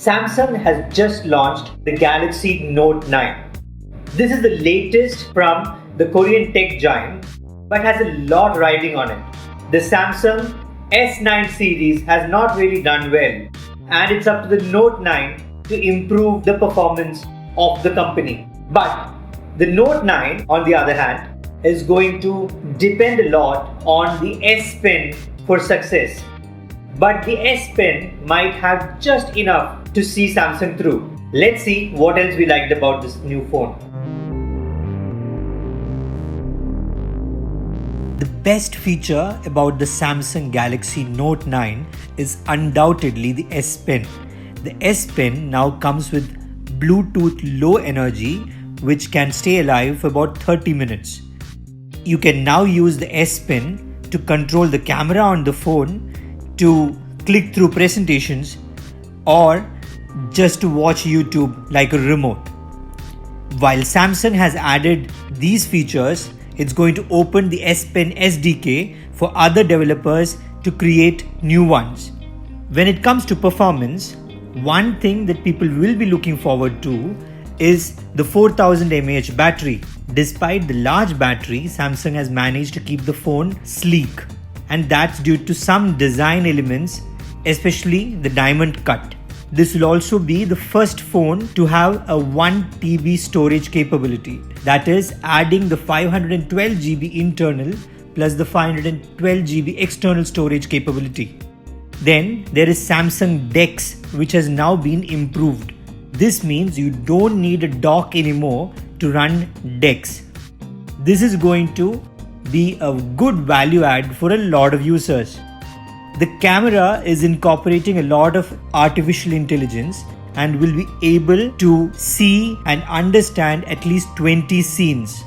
Samsung has just launched the Galaxy Note 9. This is the latest from the Korean tech giant, but has a lot riding on it. The Samsung S9 series has not really done well, and it's up to the Note 9 to improve the performance of the company. But the Note 9, on the other hand, is going to depend a lot on the S Pen for success. But the S Pen might have just enough to see Samsung through. Let's see what else we liked about this new phone. The best feature about the Samsung Galaxy Note 9 is undoubtedly the S Pen. The S Pen now comes with Bluetooth Low Energy, which can stay alive for about 30 minutes. You can now use the S Pen to control the camera on the phone, to click through presentations, or just to watch YouTube like a remote. While Samsung has added these features, it's going to open the S Pen SDK for other developers to create new ones. When it comes to performance, one thing that people will be looking forward to is the 4000 mAh battery. Despite the large battery, Samsung has managed to keep the phone sleek, and that's due to some design elements, especially the diamond cut. This will also be the first phone to have a 1 TB storage capability. That is, adding the 512 GB internal plus the 512 GB external storage capability. Then there is Samsung DeX, which has now been improved. This means you don't need a dock anymore to run DeX. This is going to be a good value add for a lot of users. The camera is incorporating a lot of artificial intelligence and will be able to see and understand at least 20 scenes.